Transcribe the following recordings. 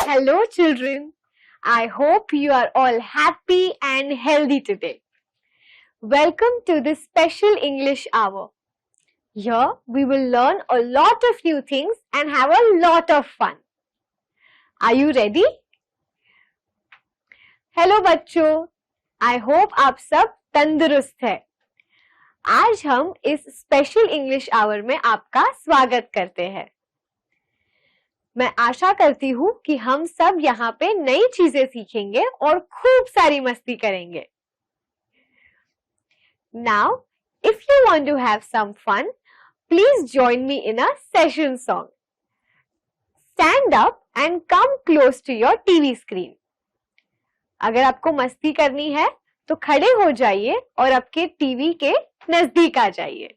Hello, children. I hope you are all happy and healthy today. Welcome to this special English hour. Here we will learn a lot of new things and have a lot of fun. Are you ready? Hello बच्चों, I hope आप सब तंदुरुस्त हैं। आज हम इस special English our में आपका स्वागत करते हैं। मैं आशा करती हूँ कि हम सब यहाँ पे नई चीजें सीखेंगे और खूब सारी मस्ती करेंगे। Now, if you want to have some fun, please join me in a session song. Stand up and come close to your TV screen. अगर आपको मस्ती करनी है तो खड़े हो जाइए और आपके टीवी के नजदीक आ जाइए।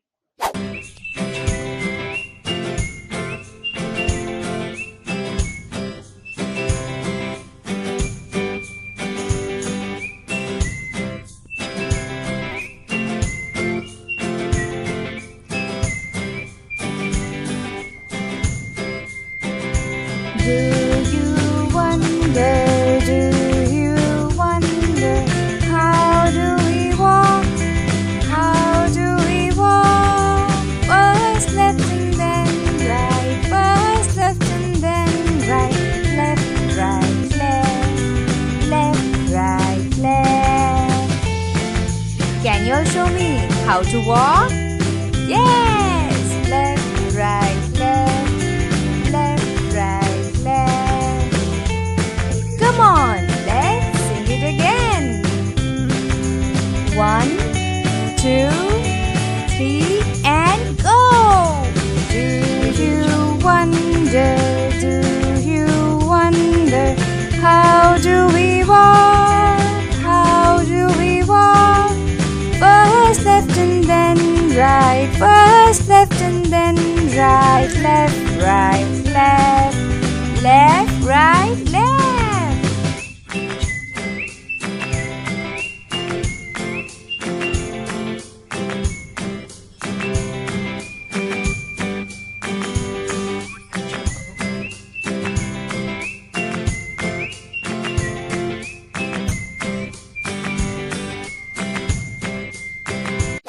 Can you show me how to walk? Yes! Left, right, left. Left, right, left. Come on, let's sing it again. 1, 2, 3, and go! Do you wonder, how do we walk? How do we walk? First left and then right, first left and then right, left, right, left, left, right, left.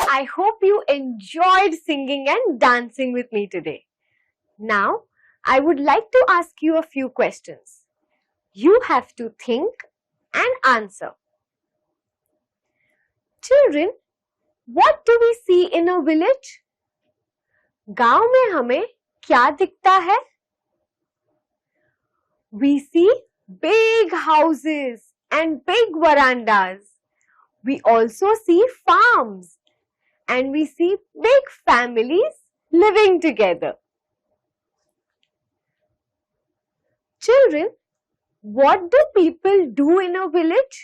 I hope you enjoyed singing and dancing with me today. Now, I would like to ask you a few questions. You have to think and answer. Children, what do we see in a village? गांव में हमें क्या दिखता है? We see big houses and big verandas. We also see farms. And we see big families living together. Children, what do people do in a village?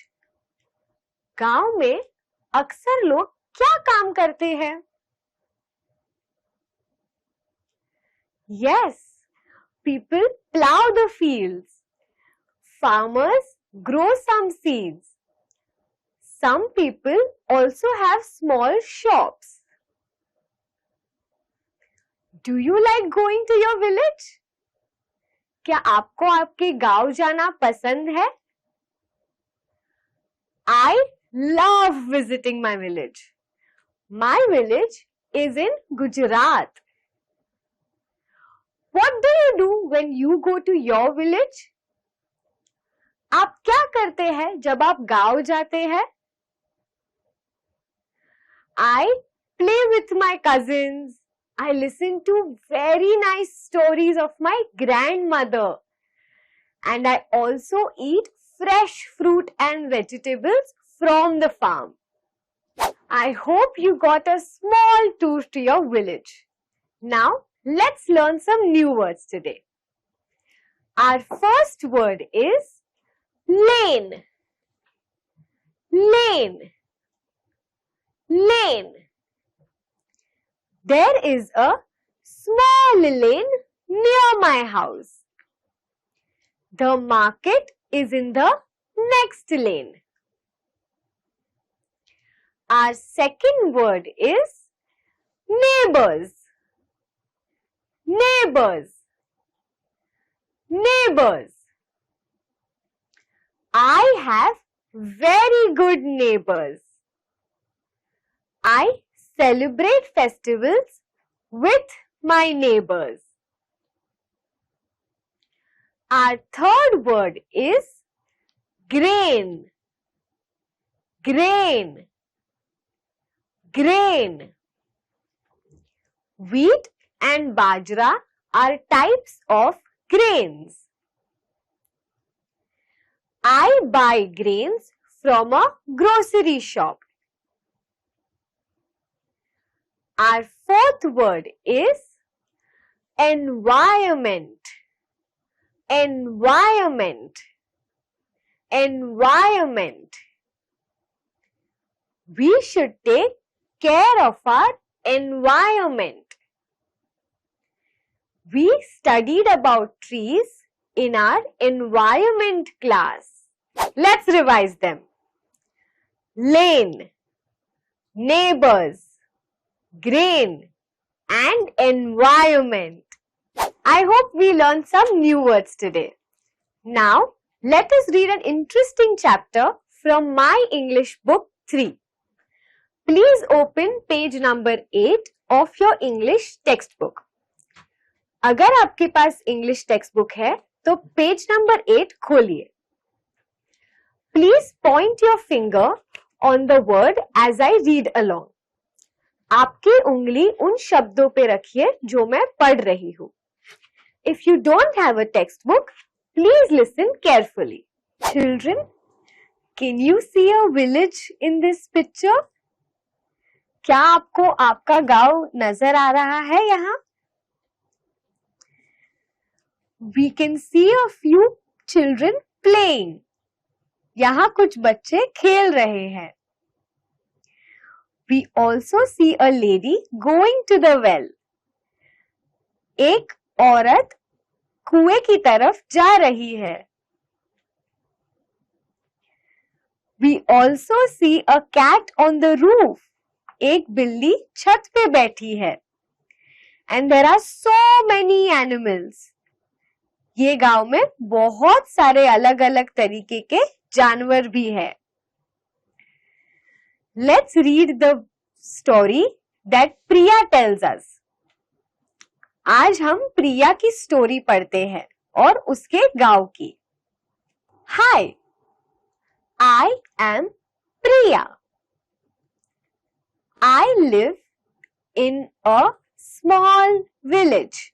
गांव में अक्सर लोग क्या काम करते हैं? Yes, people plow the fields. Farmers grow some seeds. Some people also have small shops. Do you like going to your village? क्या आपको आपके गांव जाना पसंद है? I love visiting my village. My village is in Gujarat. What do you do when you go to your village? आप क्या करते हैं जब आप गांव जाते हैं? I play with my cousins. I listen to very nice stories of my grandmother. And I also eat fresh fruit and vegetables from the farm. I hope you got a small tour to your village. Now, let's learn some new words today. Our first word is lane. Lane. Lane. There is a small lane near my house. The market is in the next lane. Our second word is neighbors. Neighbors. Neighbors. I have very good neighbors. I celebrate festivals with my neighbors. Our third word is grain. Grain. Grain. Wheat and bajra are types of grains. I buy grains from a grocery shop. Our fourth word is environment. Environment. Environment. We should take care of our environment. We studied about trees in our environment class. Let's revise them. Lane, neighbors, grain, and environment. I hope we learned some new words today. Now, let us read an interesting chapter from my English book 3. Please open page number 8 of your English textbook. अगर आपके पास English text book है तो page number 8 खोलिए. Please point your finger on the word as I read along. आपकी उंगली उन शब्दों पे रखिए जो मैं पढ़ रही हूँ. If you don't have a textbook, please listen carefully. Children, can you see a village in this picture? क्या आपको आपका गांव नजर आ रहा है यहाँ? We can see a few children playing. यहाँ कुछ बच्चे खेल रहे हैं. We also see a lady going to the well. एक औरत कुएं की तरफ जा रही है. We also see a cat on the roof. एक बिल्ली छत पे बैठी है. And there are so many animals. ये गांव में बहुत सारे अलग अलग तरीके के जानवर भी है. Let's read the story that Priya tells us. आज हम प्रिया की स्टोरी पढ़ते हैं और उसके गांव की. Hi, I am Priya. I live in a small village.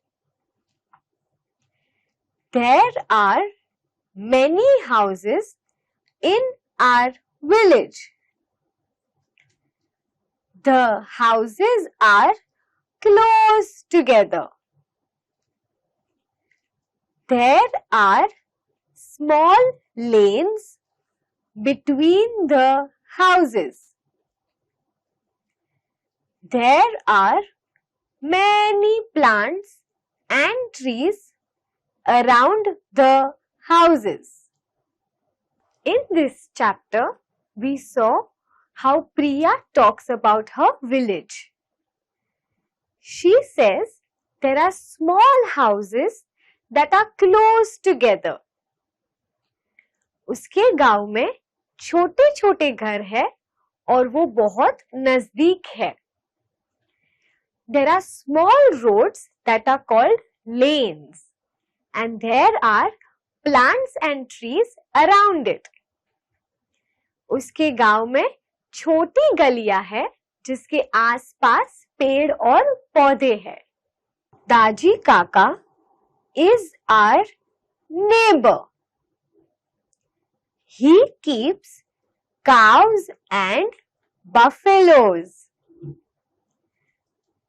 There are many houses in our village. The houses are close together. There are small lanes between the houses. There are many plants and trees around the houses. In this chapter, we saw how Priya talks about her village. She says there are small houses that are close together. उसके गांव में छोटे छोटे घर है और वो बहुत नजदीक है. There are small roads that are called lanes. And there are plants and trees around it. उसके गांव में छोटी गलियां है जिसके आसपास पेड़ और पौधे हैं. दाजी काका is our neighbor. He keeps cows and buffaloes.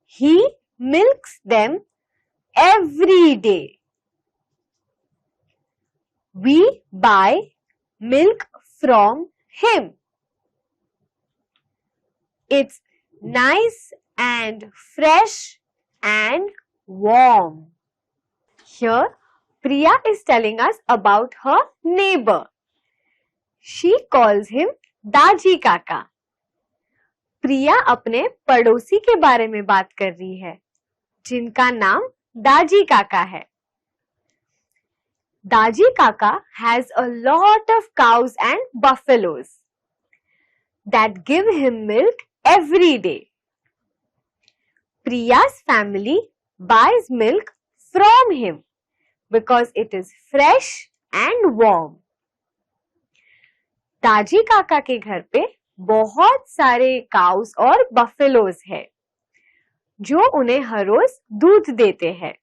He milks them every day. We buy milk from him. It's nice and fresh and warm. Here, Priya is telling us about her neighbor. She calls him दाजी काका. प्रिया अपने पड़ोसी के बारे में बात कर रही है जिनका नाम दाजी काका है. Daji Kaka has a lot of cows and buffaloes that give him milk every day. Priya's family buys milk from him because it is fresh and warm. दाजी काका के घर पे बहुत सारे काउस और बफेलोज है जो उन्हें हर रोज दूध देते हैं।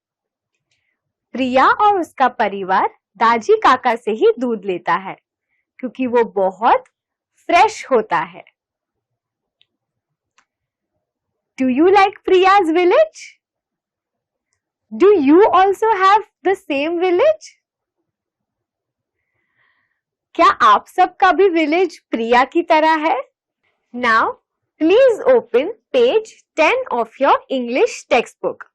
प्रिया और उसका परिवार दाजी काका से ही दूध लेता है क्योंकि वो बहुत फ्रेश होता है। Do you like Priya's village? Do you also have the same village? क्या आप सबका भी विलेज प्रिया की तरह है? Now, please open page 10 of your English textbook.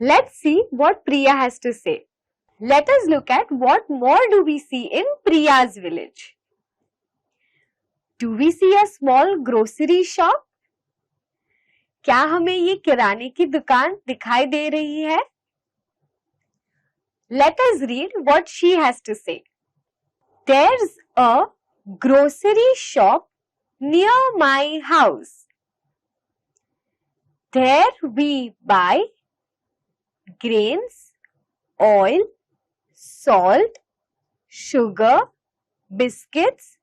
Let's see what Priya has to say. Let us look at what more do we see in Priya's village. Do we see a small grocery shop? क्या हमें ये किराने की दुकान दिखाई दे रही है? Let us read what she has to say. There's a grocery shop near my house. There we buy grains, oil, salt, sugar, biscuits,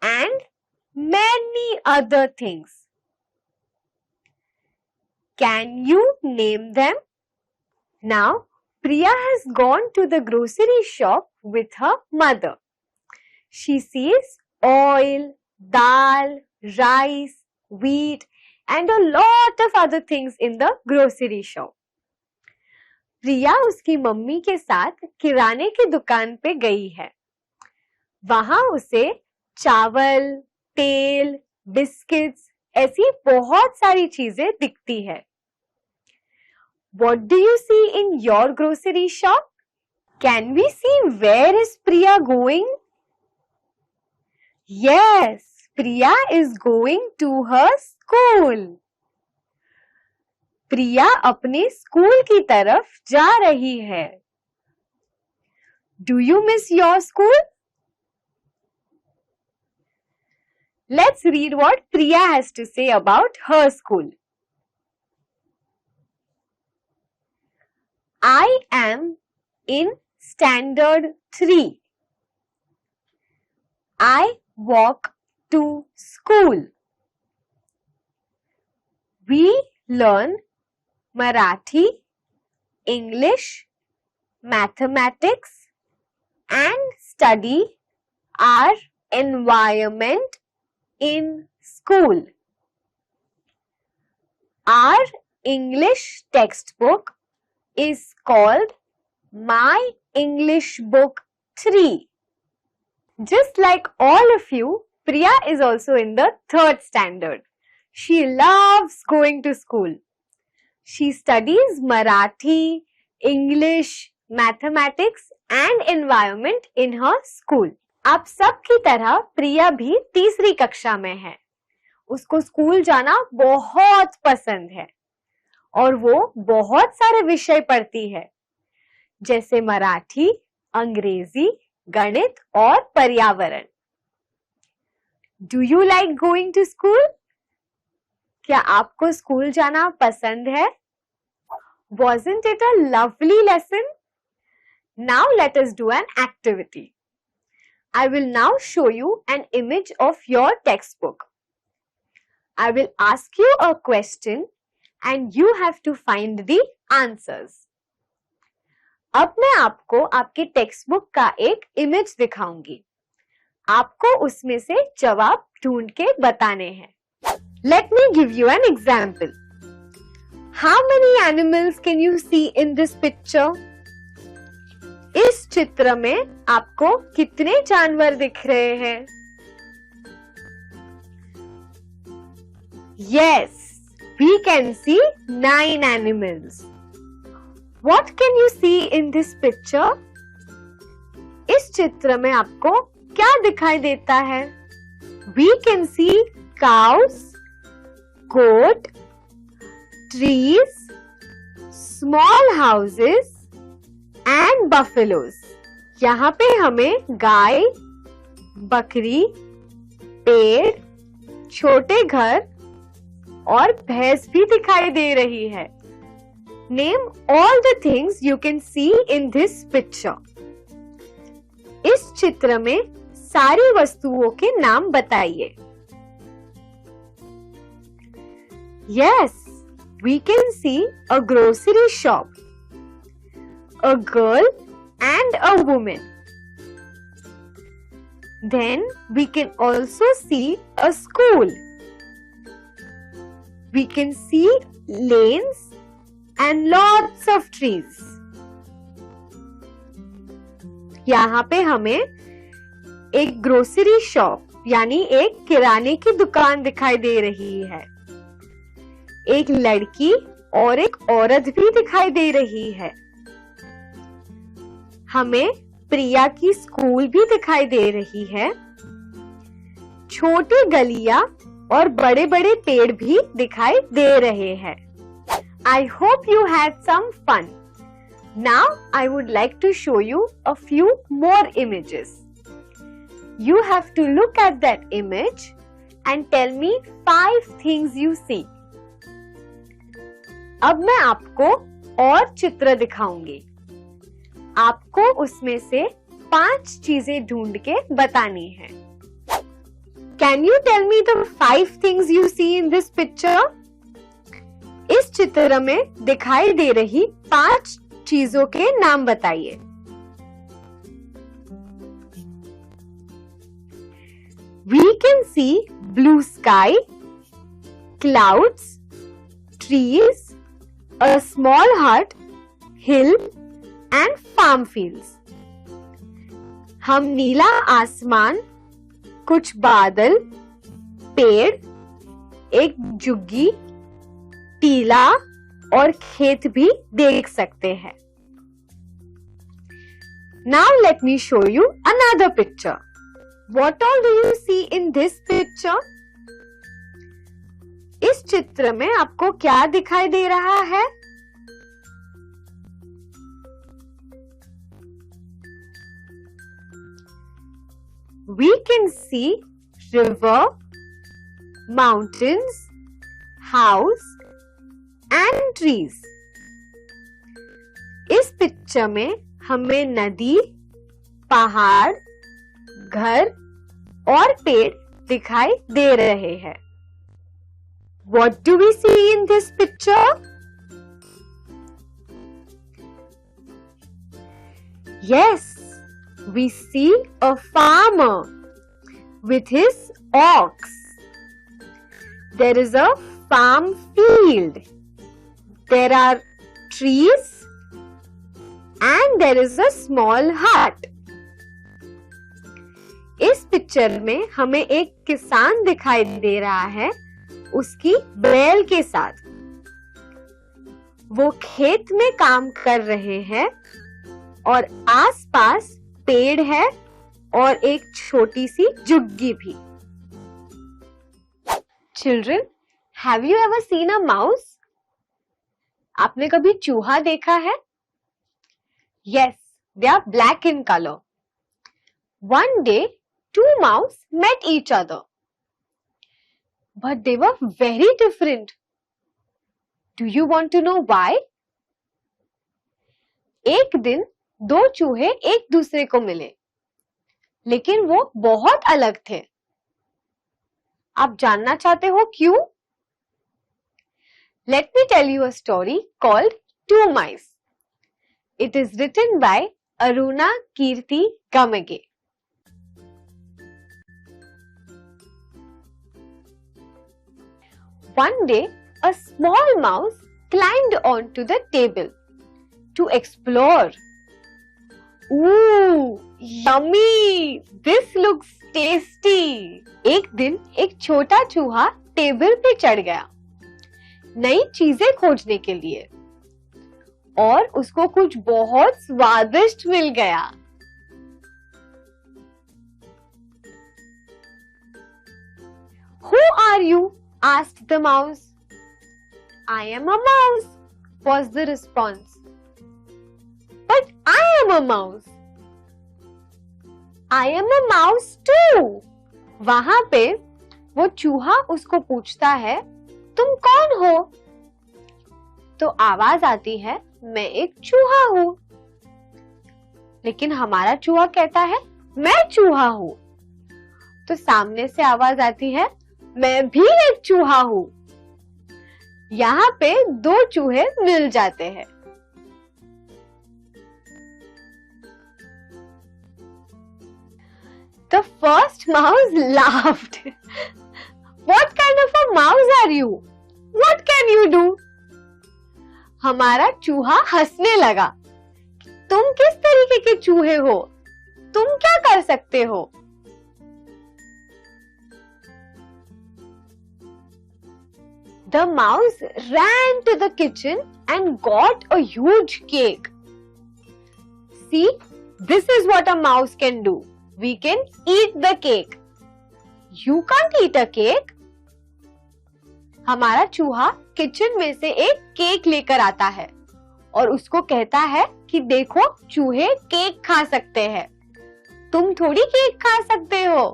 and many other things. Can you name them? Now, Priya has gone to the grocery shop with her mother. She sees oil, dal, rice, wheat, and a lot of other things in the grocery shop. प्रिया उसकी mummy के साथ किराने की दुकान पे गई है। वहां उसे चावल, तेल, बिस्किट्स ऐसी बहुत सारी चीजें दिखती है। What do you see in your grocery shop? Can we see where is Priya going? Yes, Priya is going to her school. प्रिया अपने स्कूल की तरफ जा रही है। Do you miss your school? Let's read what Priya has to say about her school. I am in standard 3. I walk to school. We learn Marathi, English, mathematics, and study our environment in school. Our English textbook is called My English Book 3. Just like all of you, Priya is also in the 3rd standard. She loves going to school. She studies Marathi, English, mathematics and environment in her school. आप सब की तरह प्रिया भी 3री कक्षा में है। उसको school जाना बहुत पसंद है और वो बहुत सारे विषय पढ़ती है जैसे मराठी, अंग्रेजी, गणित और पर्यावरण। Do you like going to school? क्या आपको स्कूल जाना पसंद है? Wasn't it a lovely lesson? Now let us do an activity. I will now show you an image of your textbook. I will ask you a question and you have to find the answers. अब मैं आपको आपके textbook का एक image दिखाऊंगी। आपको उसमें से जवाब ढूंढ के बताने हैं। Let me give you an example. How many animals can you see in this picture? इस चित्र में आपको कितने जानवर दिख रहे हैं? Yes, we can see 9 animals. What can you see in this picture? इस चित्र में आपको क्या दिखाई देता है? We can see cows, goat, trees, small houses and buffaloes. यहाँ पे हमें गाय, बकरी, पेड़, छोटे घर और भैंस भी दिखाई दे रही है। Name all the things you can see in this picture. इस चित्र में सारी वस्तुओं के नाम बताइए। Yes, we can see a grocery shop, a girl and a woman. Then we can also see a school. We can see lanes and lots of trees. यहाँ पे हमें एक ग्रोसरी शॉप यानी एक किराने की दुकान दिखाई दे रही है। एक लड़की और एक औरत भी दिखाई दे रही है। हमें प्रिया की स्कूल भी दिखाई दे रही है। छोटी गलियां और बड़े बड़े पेड़ भी दिखाई दे रहे हैं। I hope you had some fun. Now I would like to show you a few more images. You have to look at that image and tell me 5 things you see. अब मैं आपको और चित्र दिखाऊंगी। आपको उसमें से 5 चीजें ढूंढ के बतानी है। Can you tell me the 5 things you see in this picture? इस चित्र में दिखाई दे रही 5 चीजों के नाम बताइए। We can see blue sky, clouds, trees, a small hut, hill and farm fields. हम नीला आसमान, कुछ बादल, पेड़, एक झुग्गी, टीला और खेत भी देख सकते हैं। Now let me show you another picture. What all do you see in this picture? इस चित्र में आपको क्या दिखाई दे रहा है? We can see river, mountains, house and trees. इस पिक्चर में हमें नदी, पहाड़, घर और पेड़ दिखाई दे रहे हैं। What do we see in this picture? Yes, we see a farmer with his ox. There is a farm field. There are trees and there is a small hut. इस पिक्चर में हमें एक किसान दिखाई दे रहा है उसकी बैल के साथ। वो खेत में काम कर रहे हैं और आसपास पेड़ है और एक छोटी सी झुग्गी भी। Children, have you ever seen a mouse? आपने कभी चूहा देखा है? Yes, they are black in color. One day, 2 mouse met each other. But they were very different. Do you want to know why? एक दिन 2 चूहे एक दूसरे को मिले, लेकिन वो बहुत अलग थे। आप जानना चाहते हो क्यों? Let me tell you a story called 2 Mice. It is written by Aruna Kirti Gamage. One day, a small mouse climbed onto the table to explore. Ooh, yummy! This looks tasty. एक दिन एक छोटा चूहा table पे चढ़ गया नई चीजें खोजने के लिए और उसको कुछ बहुत स्वादिष्ट मिल गया। Who are you? asked the mouse. I am a mouse, was the response. But I am a mouse. I am a mouse too. वहां पे वो चूहा उसको पूछता है, तुम कौन हो? तो आवाज आती है, मैं एक चूहा हूं। लेकिन हमारा चूहा कहता है, मैं चूहा हूं। तो सामने से आवाज आती है, मैं भी एक चूहा हूं। यहाँ पे दो चूहे मिल जाते हैं। The first mouse laughed. What kind of a mouse are you? What can you do? हमारा चूहा हंसने लगा। तुम किस तरीके के चूहे हो? तुम क्या कर सकते हो? The mouse ran to the kitchen and got a huge cake. See, this is what a mouse can do. We can eat the cake. You can't eat a cake. हमारा चूहा किचन में से एक केक लेकर आता है और उसको कहता है कि देखो चूहे केक खा सकते हैं, तुम थोड़ी केक खा सकते हो।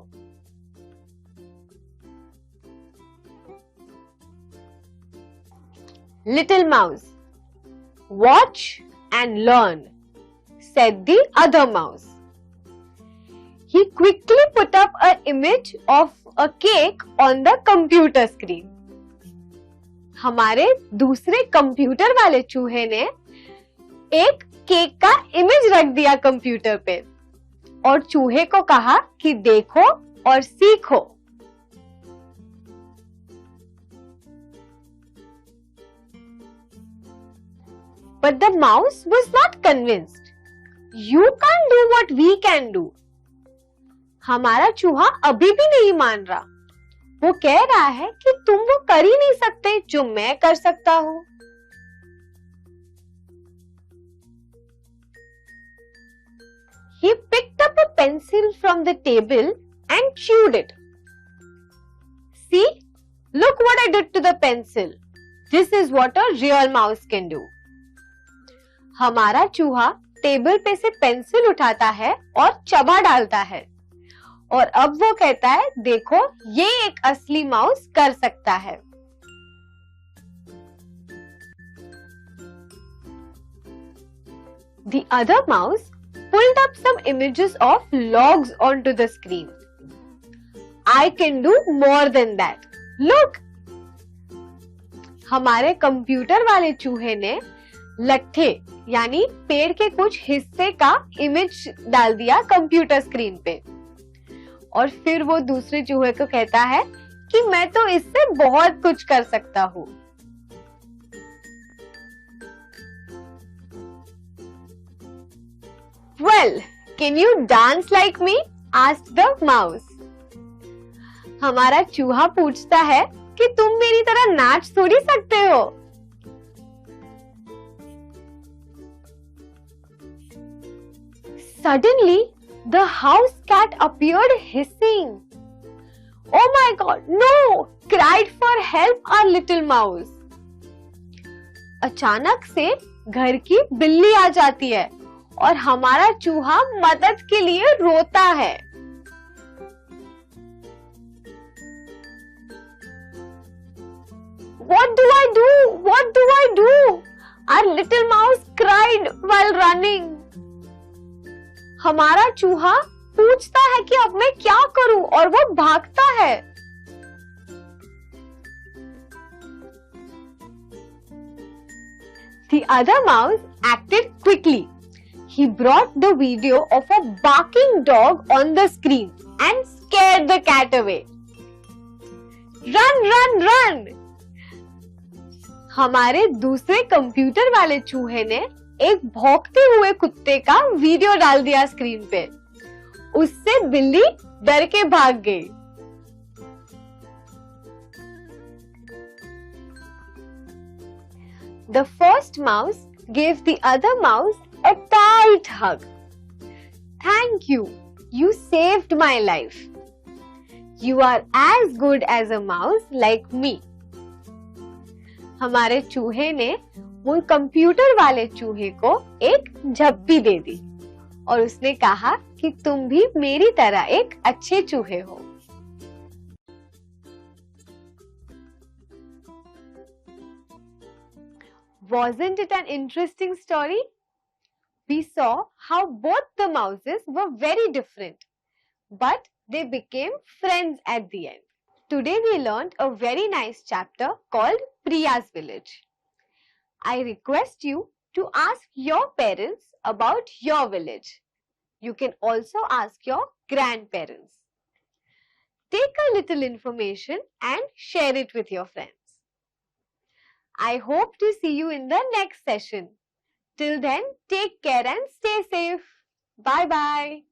Little mouse, watch and learn, said the other mouse. He quickly put up an image of a cake on the computer screen. हमारे दूसरे कंप्यूटर वाले चूहे ने एक केक का इमेज रख दिया कंप्यूटर पे और चूहे को कहा कि देखो और सीखो। But the mouse was not convinced. You can't do what we can do. हमारा चूहा अभी भी नहीं मान रहा। वो कह रहा है कि तुम वो कर ही नहीं सकते जो मैं कर सकता हूं। He picked up a pencil from the table and chewed it. See, look what I did to the pencil. This is what a real mouse can do. हमारा चूहा टेबल पे से पेंसिल उठाता है और चबा डालता है और अब वो कहता है, देखो ये एक असली माउस कर सकता है। The other mouse pulled up some images of logs onto the screen. I can do more than that. Look! हमारे कंप्यूटर वाले चूहे ने लट्ठे यानी पेड़ के कुछ हिस्से का इमेज डाल दिया कंप्यूटर स्क्रीन पे और फिर वो दूसरे चूहे को कहता है कि मैं तो इससे बहुत कुछ कर सकता हूँ। Well, can you dance like me? asked the mouse. हमारा चूहा पूछता है कि तुम मेरी तरह नाच थोड़ी सकते हो। Suddenly, the house cat appeared hissing. Oh my God, no! cried for help our little mouse. अचानक से घर की बिल्ली आ जाती है और हमारा चूहा मदद के लिए रोता है। What do I do? What do I do? Our little mouse cried while running. हमारा चूहा पूछता है कि अब मैं क्या करूं और वो भागता है। The other mouse acted quickly. He brought the video of a barking dog on the screen and scared the cat away. Run, run, run! हमारे दूसरे कंप्यूटर वाले चूहे ने एक भौंकते हुए कुत्ते का वीडियो डाल दिया स्क्रीन पे। उससे बिल्ली डर के भाग गई। The first mouse gave the other mouse a tight hug. Thank you. You saved my life. You are as good as a mouse like me. हमारे चूहे ने वो कंप्यूटर वाले चूहे को एक झप्पी दे दी और उसने कहा कि तुम भी मेरी तरह एक अच्छे चूहे हो। Wasn't it an interesting story? We saw how both the mouses were very different, but they became friends at the end. Today we learned a very nice chapter called Priya's Village. I request you to ask your parents about your village. You can also ask your grandparents. Take a little information and share it with your friends. I hope to see you in the next session. Till then, take care and stay safe. Bye bye.